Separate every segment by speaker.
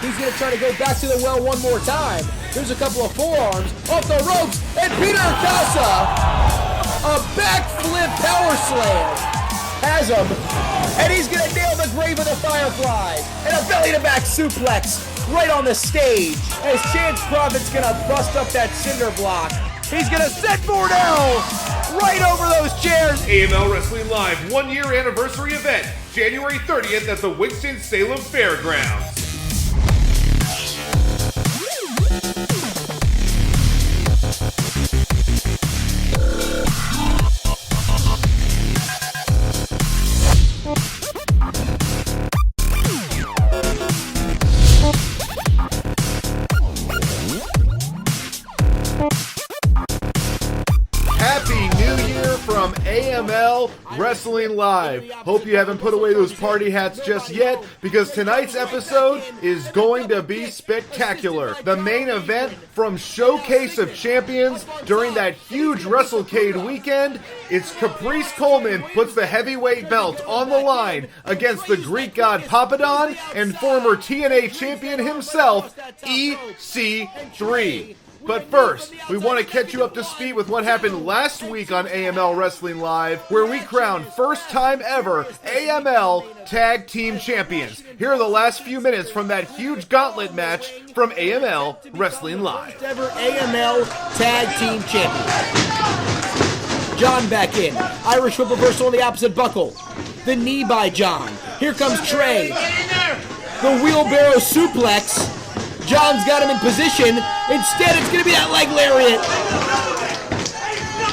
Speaker 1: He's going to try to go back to the well one more time. There's a couple of forearms off the ropes, and Peter Casa, a backflip power slam, has him, and he's going to nail the grave of the Firefly, and a belly-to-back suplex right on the stage, as Chance Prophet's going to bust up that cinder block. He's going to send Bordeaux right over those chairs.
Speaker 2: AML Wrestling Live 1-year anniversary event, January 30th at the Winston-Salem Fairgrounds. From AML Wrestling Live. Hope you haven't put away those party hats just yet, because tonight's episode is going to be spectacular. The main event from Showcase of Champions during that huge WrestleCade weekend, it's Caprice Coleman puts the heavyweight belt on the line against the Greek god Papadon and former TNA champion himself, EC3. But first, we want to catch you up to speed with what happened last week on AML Wrestling Live, where we crowned first time ever AML Tag Team Champions. Here are the last few minutes from that huge gauntlet match from AML Wrestling Live.
Speaker 1: First ever AML Tag Team Champions. John back in. Irish whip reversal on the opposite buckle. The knee by John. Here comes Trey. The wheelbarrow suplex. John's got him in position. Instead, it's going to be that leg lariat.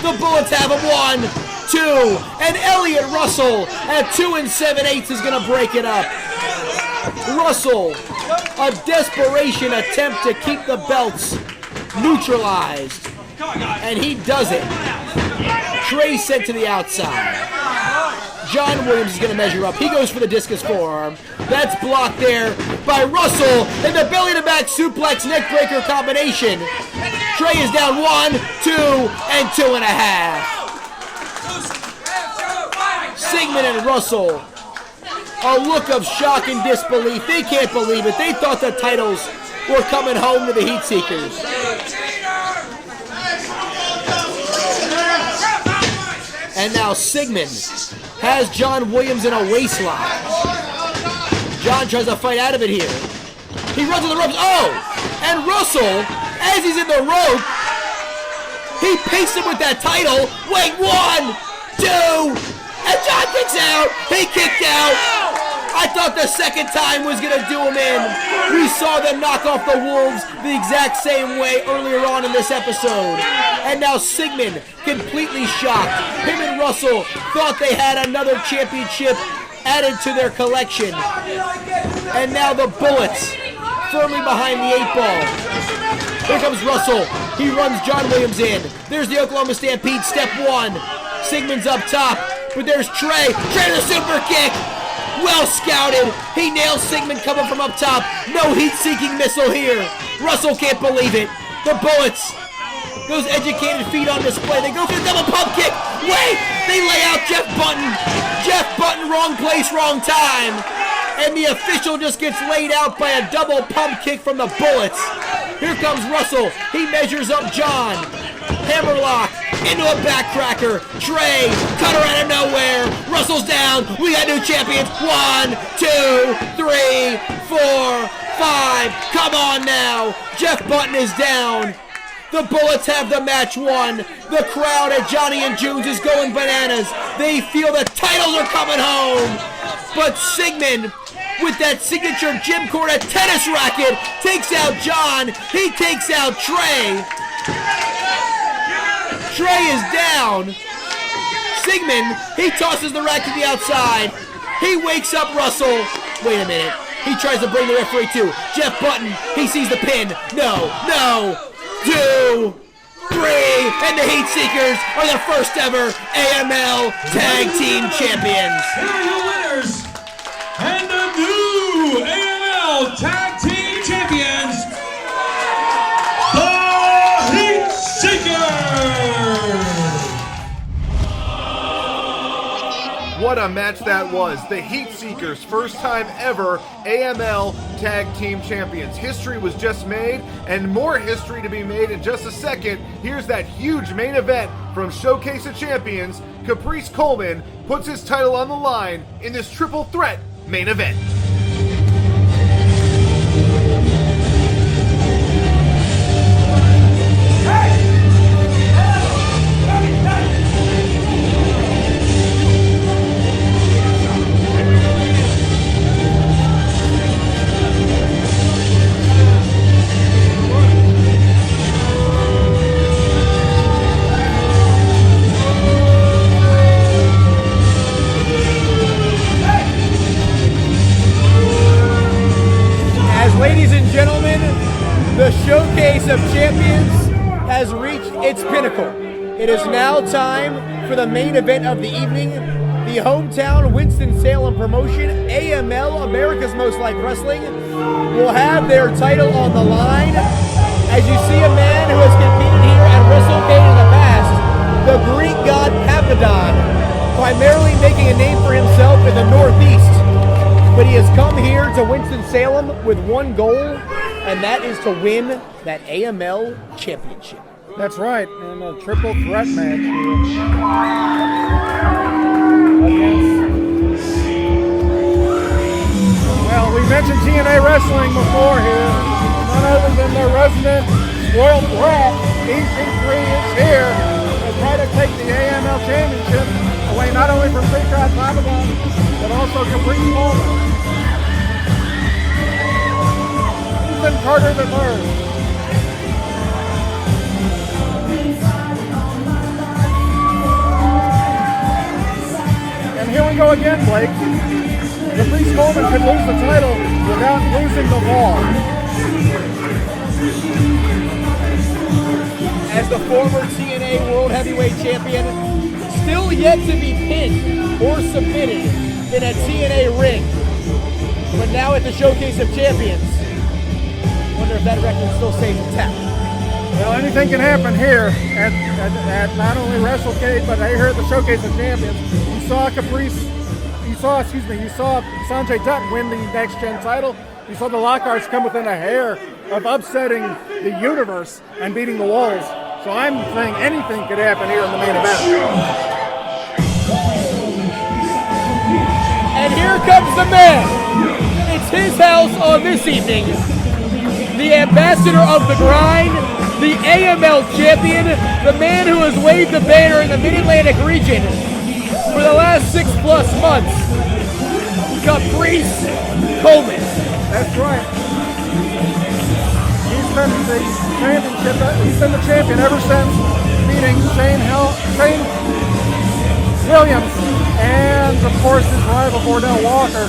Speaker 1: The Bullets have him 1, 2, and Elliott Russell at 2 7/8 is going to break it up. Russell, a desperation attempt to keep the belts neutralized, and he does it. Trey sent to the outside. John Williams is going to measure up. He goes for the discus forearm. That's blocked there by Russell, and the belly-to-back suplex neckbreaker combination. Trey is down 1, 2, and 2.5. Sigmund and Russell, a look of shock and disbelief. They can't believe it. They thought the titles were coming home to the Heat Seekers. And now Sigmund has John Williams in a waistlock. John tries to fight out of it here. He runs to the ropes. Oh! And Russell, as he's in the rope, he pastes him with that title. Wait, 1, 2, and John kicks out. He kicked out. I thought the second time was going to do him in. We saw them knock off the Wolves the exact same way earlier on in this episode. And now Sigmund, completely shocked. Him and Russell thought they had another championship added to their collection. And now the Bullets, firmly behind the 8 ball. Here comes Russell. He runs John Williams in. There's the Oklahoma Stampede, step 1. Sigmund's up top, but there's Trey. Trey the super kick. Well scouted. He nails Sigmund coming from up top. No heat-seeking missile here. Russell can't believe it. The Bullets, those educated feet on display. They go for the double pump kick. Wait! They lay out Jeff Button. Jeff Button, wrong place, wrong time. And the official just gets laid out by a double pump kick from the Bullets. Here comes Russell. He measures up John. Hammerlock into a backcracker. Trey, cutter out of nowhere. Russell's down. We got new champions. 1, 2, 3, 4, 5. Come on now. Jeff Button is down. The Bullets have the match won. The crowd at Johnny and June's is going bananas. They feel the titles are coming home. But Sigmund, with that signature Jim Cornette tennis racket, takes out John. He takes out Trey. Trey is down. Sigmund, he tosses the racket to the outside. He wakes up Russell. Wait a minute. He tries to bring the referee too. Jeff Button, he sees the pin. No, 2, 3, and the Heat Seekers are the first ever AML Tag Team Champions.
Speaker 3: Here are your winners, and the new AML Tag Team Champions, the Heat Seekers.
Speaker 2: What a match that was. The Heat Seekers' first time ever AML Tag Team Champions. History was just made, and more history to be made in just a second. Here's that huge main event from Showcase of Champions. Caprice Coleman puts his title on the line in this triple threat main event.
Speaker 1: Ladies and gentlemen, the Showcase of Champions has reached its pinnacle. It is now time for the main event of the evening. The hometown Winston-Salem promotion, AML, America's Most Liked Wrestling, will have their title on the line. As you see a man who has competed here at WrestleCade in the past, the Greek god Papadon, primarily making a name for himself in the Northeast. But he has come here to Winston-Salem with one goal, and that is to win that AML championship.
Speaker 4: That's right, in a triple threat match here. Well, we mentioned TNA Wrestling before here. None other than their resident spoiled brat, EC3 is here to try to take the AML championship away not only from Papadon, but also Caprice Coleman. Ethan Carter the third. And here we go again, Blake. Caprice Coleman could lose the title without losing the ball.
Speaker 1: As the former TNA World Heavyweight Champion, still yet to be pinned or submitted in a TNA ring. But now at the Showcase of Champions, wonder if that record still stays intact.
Speaker 4: Well, anything can happen here at not only WrestleCade, but here at the Showcase of Champions. You saw Sanjay Dutt win the Next Gen title. You saw the Lockharts come within a hair of upsetting the universe and beating the Walls. So I'm saying anything could happen here in the main event.
Speaker 1: And here comes the man. It's his house on this evening. The ambassador of the grind, the AML champion, the man who has waved the banner in the Mid-Atlantic region for the last 6+ months, Caprice Coleman.
Speaker 4: That's right. He's been the champion ever since beating Shane Williams and, of course, his rival Bordell Walker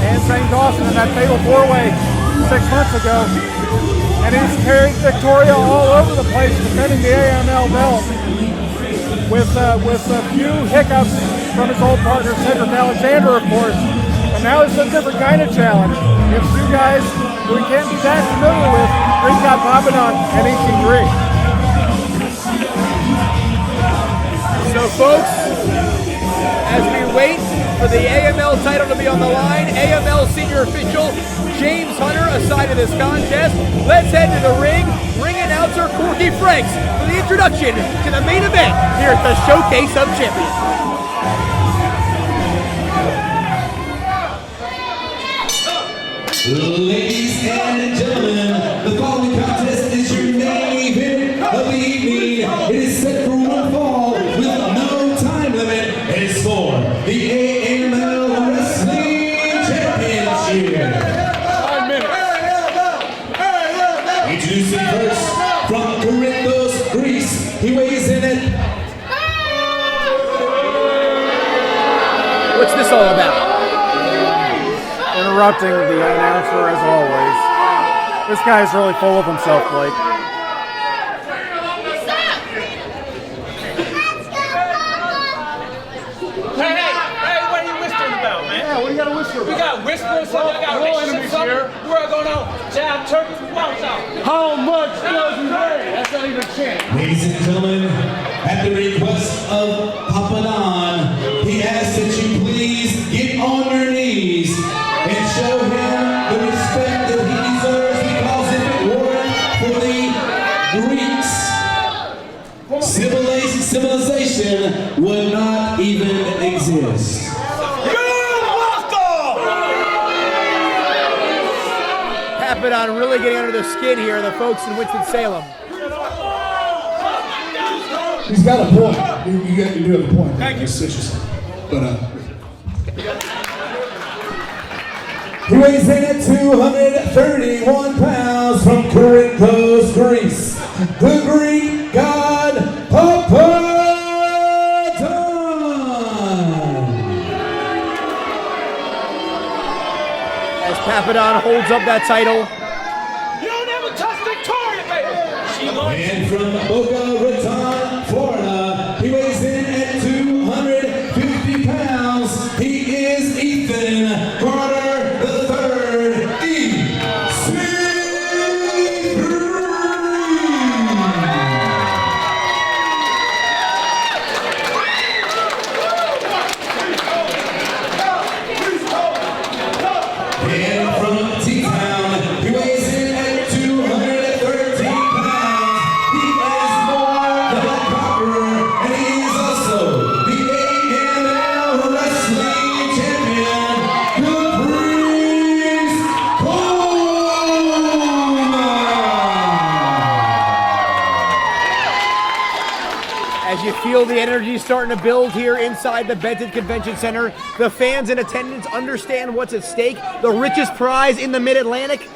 Speaker 4: and Shane Dawson in that fatal 4-way 6 months ago. And he's carried Victoria all over the place defending the AML belt with a few hiccups from his old partner Cedric Alexander, of course. But now it's a different kind of challenge. It's two guys who we can't be that familiar with, Greek god Papadon and EC3.
Speaker 1: So folks, as we wait for the AML title to be on the line, AML senior official James Hunter aside of this contest, let's head to the ring. Ring announcer Corky Franks for the introduction to the main event here at the Showcase of Champions.
Speaker 3: Ladies and gentlemen, the following contest is your main event of the evening. It is set for one fall with no time limit. It is for the AML Wrestling Championship.
Speaker 1: 5 minutes.
Speaker 3: Introducing first from Corinthos, Greece. He weighs in at...
Speaker 1: What's this all about?
Speaker 4: Interrupting the announcer as always. This guy's really full of himself, Blake.
Speaker 5: Hey, what are you whispering about, man?
Speaker 4: Yeah, what do you got to whisper about?
Speaker 5: We got whispering something, I got relationship something. What's going on? Jab turkey, what's up?
Speaker 4: How much does he weigh? That's not even a chance.
Speaker 3: Ladies and gentlemen, at the request of Papadon, he asks that you please get on your knees and show him the respect
Speaker 1: Papadon really getting under the skin here, the folks in Winston-Salem.
Speaker 6: He's got a point. You do have a point. Thank you. But he weighs in at 231 pounds from Corinthos, Greece. The Greek god Papadon.
Speaker 1: As Papadon holds up that title.
Speaker 5: You don't ever touch Victoria, baby.
Speaker 3: And from Boca Raton, Florida, he weighs in at 250 pounds. He is Ethan Carter III, EC3. And from T-Town, he weighs in at 213 pounds. He is more than a conqueror, and he is also the AML Wrestling Champion, Caprice Coleman.
Speaker 1: As you feel the energy starting to build here inside the Benton Convention Center, the fans in attendance understand what's at stake. The richest prize in the Mid-Atlantic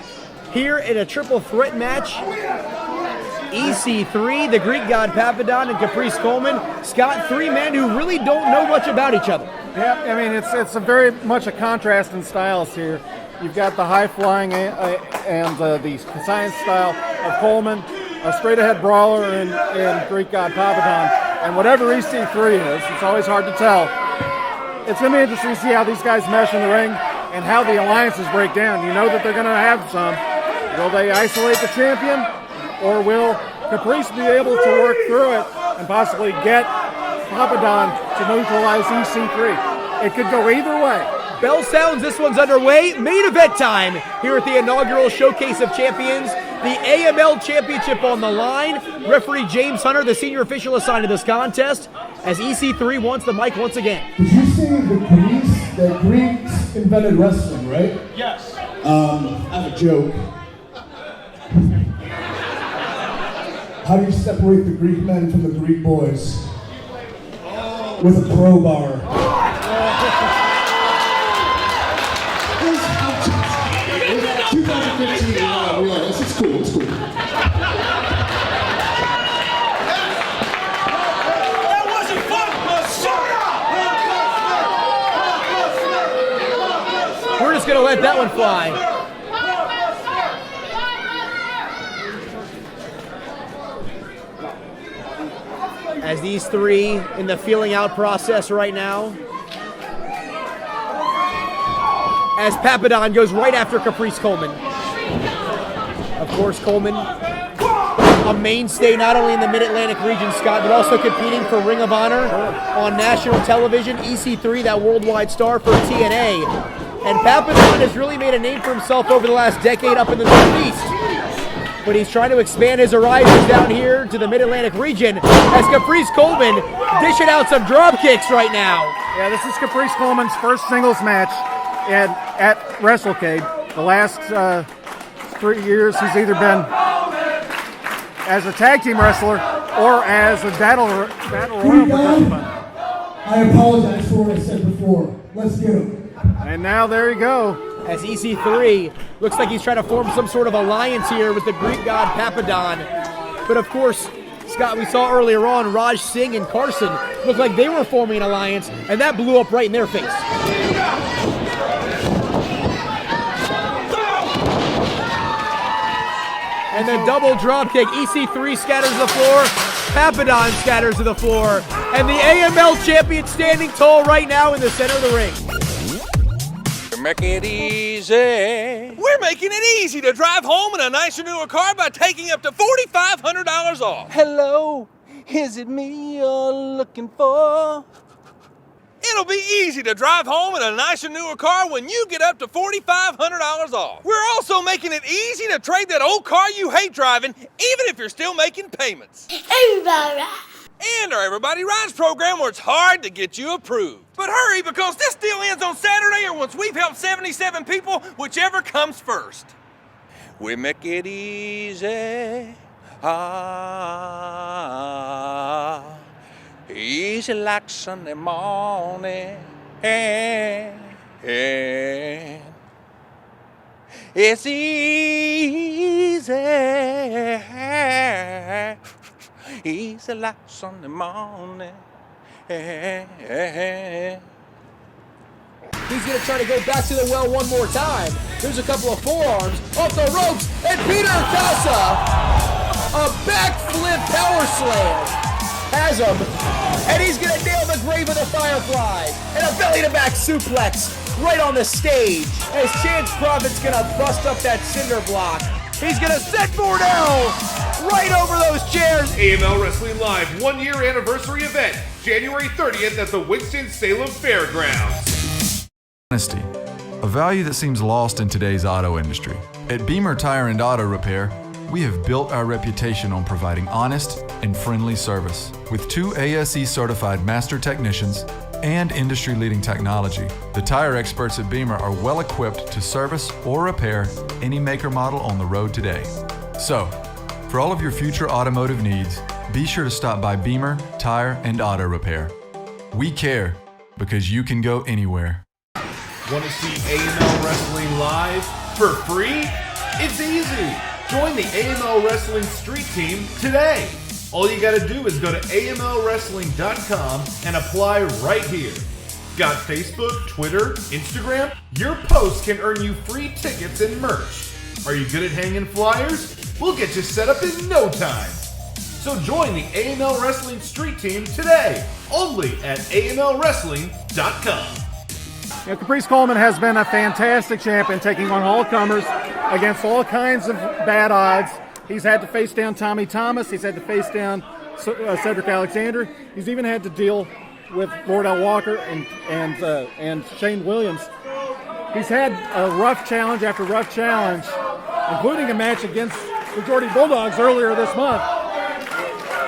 Speaker 1: here in a triple threat match. EC3, the Greek god Papadon, and Caprice Coleman. Scott, three men who really don't know much about each other.
Speaker 4: Yeah, I mean, it's a very much a contrast in styles here. You've got the high-flying and the science style of Coleman, a straight-ahead brawler in Greek god Papadon, and whatever EC3 is, it's always hard to tell. It's going to be interesting to see how these guys mesh in the ring and how the alliances break down. You know that they're going to have some. Will they isolate the champion, or will Caprice be able to work through it and possibly get Papadon to neutralize EC3? It could go either way.
Speaker 1: Bell sounds, this one's underway. Main event time here at the inaugural Showcase of Champions. The AML Championship on the line. Referee James Hunter, the senior official assigned to this contest, as EC3 wants the mic once again.
Speaker 6: Did you see the Greeks invented wrestling, right?
Speaker 5: Yes.
Speaker 6: I have a joke. How do you separate the Greek men from the Greek boys? With a crowbar. 2015, this is cool, it's cool.
Speaker 5: That wasn't fun, but shut up!
Speaker 1: We're just going to let that one fly. As these three in the feeling out process right now. As Papadon goes right after Caprice Coleman. Of course, Coleman, a mainstay not only in the Mid-Atlantic region, Scott, but also competing for Ring of Honor on national television. EC3, that worldwide star for TNA. And Papadon has really made a name for himself over the last decade up in the Northeast. But he's trying to expand his horizons down here to the Mid-Atlantic region as Caprice Coleman dishing out some drop kicks right now.
Speaker 4: Yeah, this is Caprice Coleman's first singles match at WrestleCade. The last 3 years he's either been as a tag team wrestler or as a battle royal participant.
Speaker 6: I apologize for what I said before. Let's get him.
Speaker 4: And now there you go.
Speaker 1: As EC3 looks like he's trying to form some sort of alliance here with the Greek god Papadon. But of course, Scott, we saw earlier on Raj Singh and Carson looked like they were forming an alliance, and that blew up right in their face. And the double drop kick. EC3 scatters to the floor. Papadon scatters to the floor. And the AML champion standing tall right now in the center of the ring.
Speaker 7: We're making it easy. We're making it easy to drive home in a nicer, newer car by taking up to $4,500 off.
Speaker 5: Hello, is it me you're looking for?
Speaker 7: It'll be easy to drive home in a nicer, newer car when you get up to $4,500 off. We're also making it easy to trade that old car you hate driving, even if you're still making payments.
Speaker 8: Everybody.
Speaker 7: And our Everybody Rides program, where it's hard to get you approved. But hurry, because this deal ends on Saturday, or once we've helped 77 people, whichever comes first. We make it easy. Easy like Sunday morning. It's easy. Easy like Sunday morning.
Speaker 1: He's going to try to go back to the well one more time. There's a couple of forearms off the ropes, and Peter Casa, a backflip power slam, has him, and he's going to nail the grave of the Firefly, and a belly-to-back suplex right on the stage, as Chance Prophet's going to bust up that cinder block. He's going to set Bordell right over those chairs.
Speaker 2: AML Wrestling Live 1-year anniversary event, January 30th at the Winston-Salem Fairgrounds.
Speaker 8: Honesty, a value that seems lost in today's auto industry. At Beamer Tire and Auto Repair, we have built our reputation on providing honest and friendly service. With 2 ASE certified master technicians and industry-leading technology, the tire experts at Beamer are well equipped to service or repair any maker model on the road today. So, for all of your future automotive needs, be sure to stop by Beamer Tire and Auto Repair. We care because you can go anywhere.
Speaker 2: Want to see AML Wrestling live for free? It's easy. Join the AML Wrestling Street Team today. All you got to do is go to amlwrestling.com and apply right here. Got Facebook, Twitter, Instagram? Your posts can earn you free tickets and merch. Are you good at hanging flyers? We'll get you set up in no time. So join the AML Wrestling Street Team today, only at amlwrestling.com.
Speaker 4: You know, Caprice Coleman has been a fantastic champion, taking on all comers against all kinds of bad odds. He's had to face down Tommy Thomas. He's had to face down Cedric Alexander. He's even had to deal with Bordell Walker and Shane Williams. He's had a rough challenge after rough challenge, including a match against the Geordie Bulldogs earlier this month.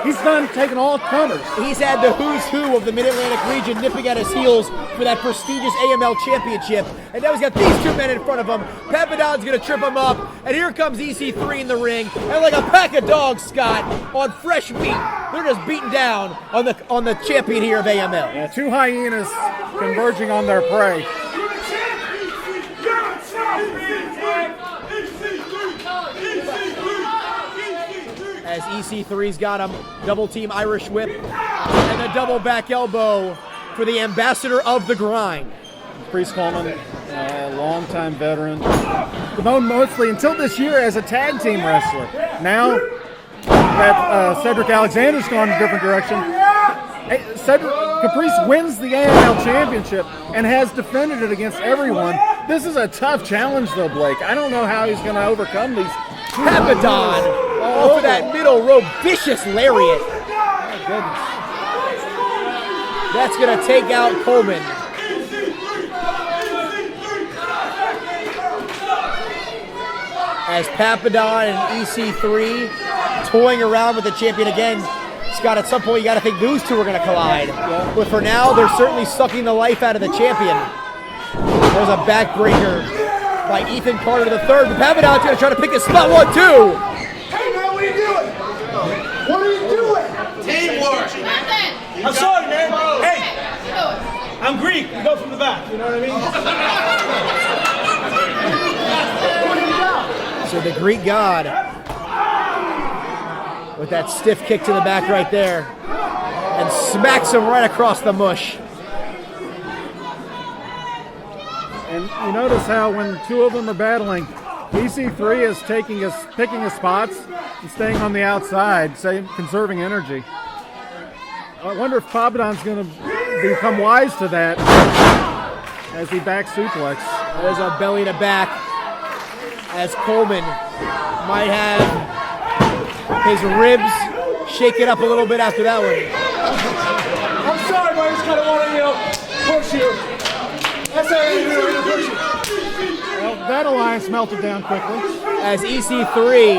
Speaker 4: He's done taking all comers.
Speaker 1: He's had the who's who of the Mid-Atlantic region nipping at his heels for that prestigious AML championship. And now he's got these 2 men in front of him. Papadon's going to trip him up. And here comes EC3 in the ring. And like a pack of dogs, Scott, on fresh meat, they're just beating down on the champion here of AML.
Speaker 4: Yeah, 2 hyenas converging on their prey.
Speaker 1: As EC3's got him, double team Irish whip, and a double back elbow for the ambassador of the grind.
Speaker 4: Caprice Coleman, a longtime veteran, known mostly until this year as a tag team wrestler. Now that Cedric Alexander's gone in a different direction, Caprice wins the AML championship and has defended it against everyone. This is a tough challenge though, Blake. I don't know how he's going to overcome these.
Speaker 1: Papadon off of that middle rope, vicious lariat.
Speaker 4: My goodness.
Speaker 1: That's going to take out Coleman. As Papadon and EC3 toying around with the champion again. Scott, at some point you got to think those two are going to collide.
Speaker 4: Yeah.
Speaker 1: But for now, they're certainly sucking the life out of the champion. There's a backbreaker by Ethan Carter III. But Papadon's going to try to pick his spot. 1, 2.
Speaker 6: Hey, man, what are you doing? What are you doing?
Speaker 5: Teamwork. I'm sorry, man. Hey, I'm Greek. We go from the back. You know what I mean?
Speaker 1: So the Greek god with that stiff kick to the back right there and smacks him right across the mush.
Speaker 4: And you notice how when 2 of them are battling, EC3 is picking his spots and staying on the outside, conserving energy. I wonder if Papadon's going to become wise to that as he back suplex.
Speaker 1: There's a belly to back as Coleman might have his ribs shake it up a little bit after that one.
Speaker 6: I'm sorry, but I just kind of want to, push you. That's how you do it, push you.
Speaker 4: Well, that alliance melted down quickly.
Speaker 1: As EC3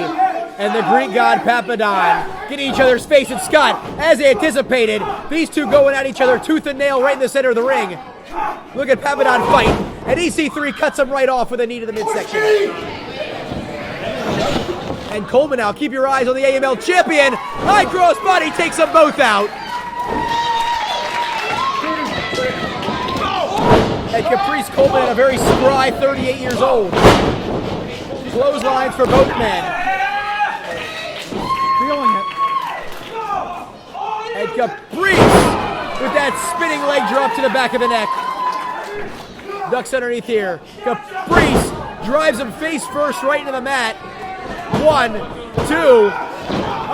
Speaker 1: and the Greek god Papadon get in each other's face. And Scott, as they anticipated, these two going at each other tooth and nail right in the center of the ring. Look at Papadon fight, and EC3 cuts him right off with a knee to the midsection. And Coleman now, keep your eyes on the AML champion. High cross body takes them both out. And Caprice Coleman, a very spry 38 years old. Clotheslines for both men.
Speaker 4: Feeling it.
Speaker 1: And Caprice with that spinning leg drop to the back of the neck. Ducks underneath here. Caprice drives him face first right into the mat. 1, 2.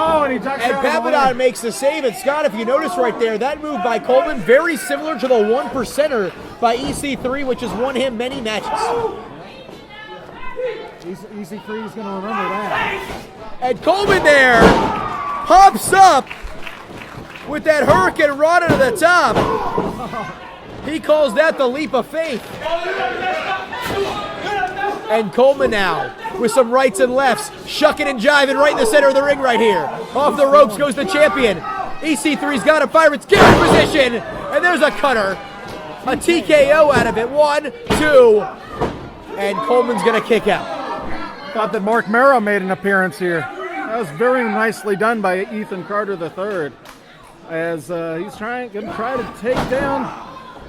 Speaker 4: Oh, and he ducks
Speaker 1: And
Speaker 4: out of the
Speaker 1: Papadon
Speaker 4: way.
Speaker 1: makes the save. And Scott, if you notice right there, that move by Coleman, very similar to the 1%er by EC3, which has won him many matches.
Speaker 4: EC3 is going to remember that.
Speaker 1: And Coleman there pops up with that Hurricane Rana to the top. He calls that the leap of faith. And Coleman now with some rights and lefts, shucking and jiving right in the center of the ring right here. Off the ropes goes the champion. EC3's got a Pirates carry position, and there's a cutter. A TKO out of it. 1, 2, and Coleman's gonna kick out.
Speaker 4: Thought that Mark Merrow made an appearance here. That was very nicely done by Ethan Carter III, as he's gonna try to take down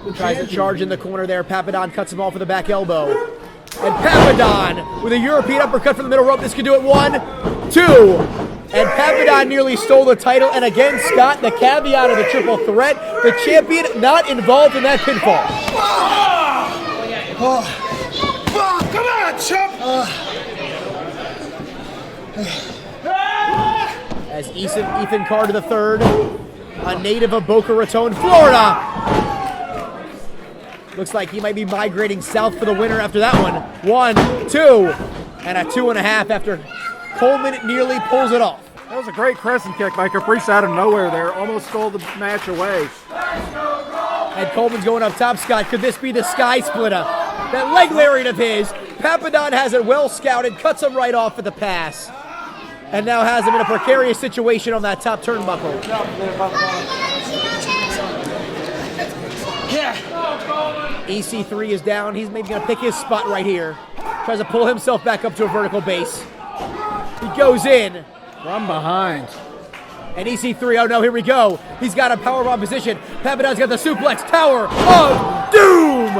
Speaker 4: the
Speaker 1: Tries to
Speaker 4: champion.
Speaker 1: charge in the corner there. Papadon cuts him off with a back elbow. And Papadon with a European uppercut from the middle rope. This could do it. 1, 2. And Papadon nearly stole the title. And again, Scott, the caveat of the triple threat, the champion not involved in that pinfall.
Speaker 5: Come on, chump!
Speaker 1: As Ethan Carter III, a native of Boca Raton, Florida. Looks like he might be migrating south for the winner after that one. 1, 2, and a 2.5 after Coleman nearly pulls it off.
Speaker 4: That was a great crescent kick by Caprice out of nowhere there. Almost stole the match away.
Speaker 1: And Coleman's going up top, Scott. Could this be the sky splitter? That leg lariat of his. Papadon has it well scouted, cuts him right off at the pass. And now has him in a precarious situation on that top turnbuckle. EC3 is down. He's maybe going to pick his spot right here. Tries to pull himself back up to a vertical base. He goes in.
Speaker 4: From behind.
Speaker 1: And EC3, oh no, here we go. He's got a powerbomb position. Papadon's got the suplex tower of doom.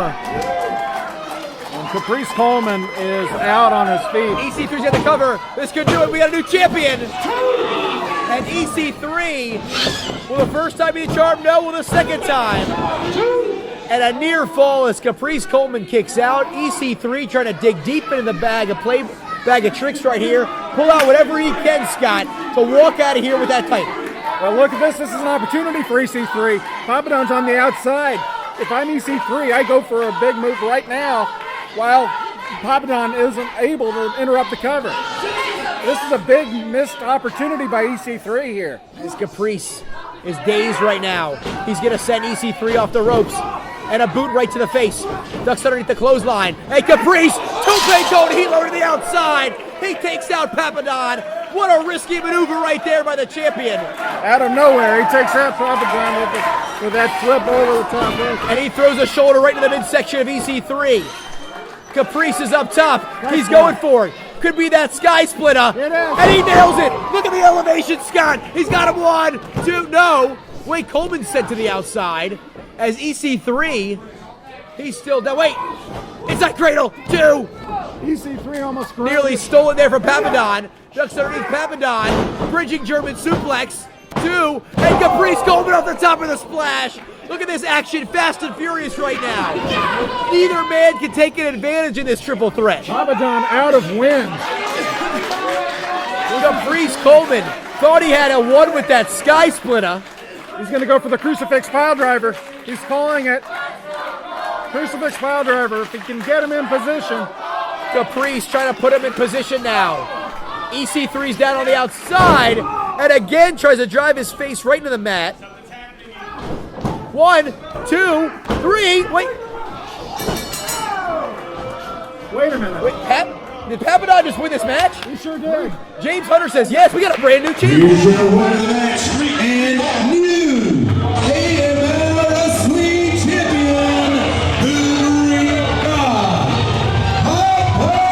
Speaker 4: And Caprice Coleman is out on his feet.
Speaker 1: EC3's got the cover. This could do it. We got a new champion. And EC3, will the first time be the charm? No, will the second time. And a near fall as Caprice Coleman kicks out. EC3 trying to dig deep into the bag of tricks right here. Pull out whatever he can, Scott, to walk out of here with that title.
Speaker 4: Well, look at this. This is an opportunity for EC3. Papadon's on the outside. If I'm EC3, I go for a big move right now while Papadon isn't able to interrupt the cover. This is a big missed opportunity by EC3 here.
Speaker 1: As Caprice is dazed right now. He's going to send EC3 off the ropes. And a boot right to the face. Ducks underneath the clothesline. And Caprice, tope toe healer to the outside. He takes out Papadon. What a risky maneuver right there by the champion.
Speaker 4: Out of nowhere, he takes out Papadon with that flip over the top rope.
Speaker 1: And he throws a shoulder right into the midsection of EC3. Caprice is up top. He's going for it. Could be that sky splitter.
Speaker 4: It is.
Speaker 1: And he nails it. Look at the elevation, Scott. He's got him 1, 2, no. Wait, Coleman sent to the outside. As EC3, he's still down. Wait, inside cradle, 2.
Speaker 4: EC3 almost
Speaker 1: Nearly stole it there from Papadon. Ducks underneath Papadon. Bridging German suplex, 2. And Caprice Coleman off the top of the splash. Look at this action, fast and furious right now. Neither man can take an advantage in this triple threat.
Speaker 4: Papadon out of wind.
Speaker 1: Caprice Coleman thought he had a 1 with that sky splitter.
Speaker 4: He's going to go for the crucifix pile driver. He's calling it. Crucifix pile driver. If he can get him in position.
Speaker 1: Caprice trying to put him in position now. EC3's down on the outside. And again tries to drive his face right into the mat. 1, 2, 3. Wait.
Speaker 4: Wait a minute.
Speaker 1: Wait, did Papadon just win this match?
Speaker 4: He sure did.
Speaker 1: James Hunter says yes. We got a brand new champion.
Speaker 3: Here's your winner of the match and new AML Wrestling Champion, the Greek God, Papadon.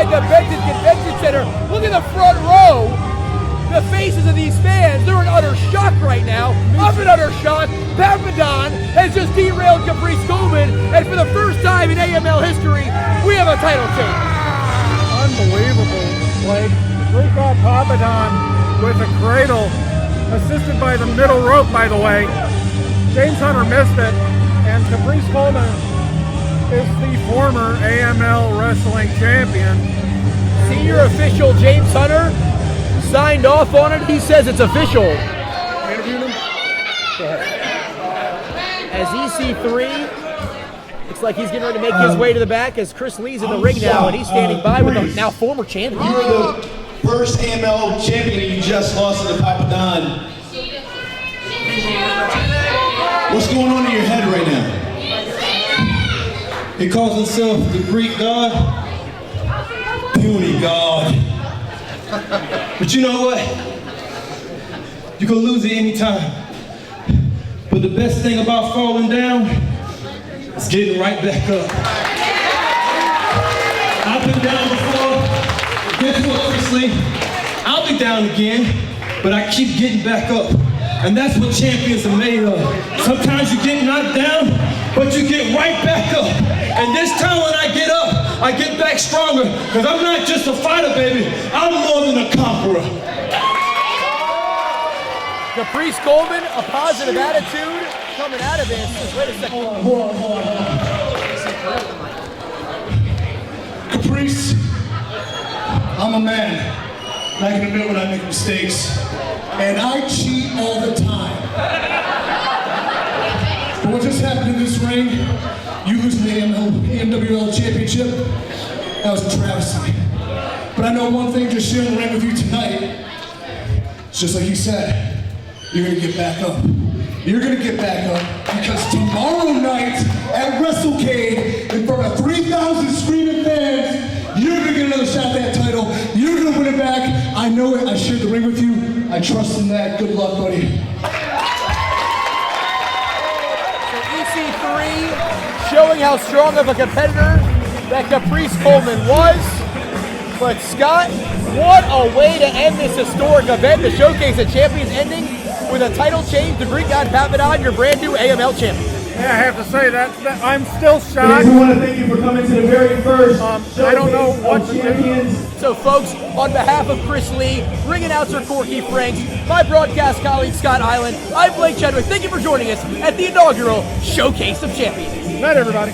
Speaker 1: Benton Convention Center. Look at the front row. The faces of these fans, they're in utter shock right now. I'm in utter shock. Papadon has just derailed Caprice Coleman, and for the first time in AML history, we have a title change.
Speaker 4: Unbelievable, Blake. Greek God Papadon with a cradle, assisted by the middle rope, by the way. James Hunter missed it, and Caprice Coleman is the former AML wrestling champion.
Speaker 1: Senior official James Hunter signed off on it. He says it's official.
Speaker 4: Interview him?
Speaker 1: Go ahead. As EC3 looks like he's getting ready to make his way to the back as Chris Lee's in the ring now, and he's standing by with the now former champion.
Speaker 3: You were the first AML champion and you just lost to Papadon. What's going on in your head right now? He calls himself the Greek God, puny God. But you know what? You can lose it anytime. But the best thing about falling down is getting right back up. I've been down before. Guess what, Chris Lee? I'll be down again, but I keep getting back up. And that's what champions are made of. Sometimes you get knocked down, but you get right back up. And this time when I get up, I get back stronger, because I'm not just a fighter, baby. I'm more than a conqueror.
Speaker 1: Caprice Coleman, a positive attitude coming out of this. Wait a second.
Speaker 6: Hold on. Caprice, I'm a man. I can admit when I make mistakes. And I cheat all the time. But what just happened in this ring, you losing the AMWL championship, that was a travesty. But I know one thing, just sharing the ring with you tonight, it's just like you said, you're gonna get back up. You're gonna get back up because tomorrow night at WrestleCade, in front of 3,000 screaming fans, you're gonna get another shot at that title. You're gonna win it back. I know it. I shared the ring with you. I trust in that. Good luck, buddy.
Speaker 1: So EC3 showing how strong of a competitor that Caprice Coleman was. But Scott, what a way to end this historic event, the Showcase of Champions ending with a title change to Greek God Papadon, your brand new AML champion.
Speaker 4: Yeah, I have to say that I'm still shocked.
Speaker 3: We want to thank you for coming to the very first
Speaker 4: I don't know what to do.
Speaker 1: So folks, on behalf of Chris Lee, ring announcer Corky Franks, my broadcast colleague Scott Island, I'm Blake Chadwick. Thank you for joining us at the inaugural Showcase of Champions.
Speaker 4: Good night, everybody.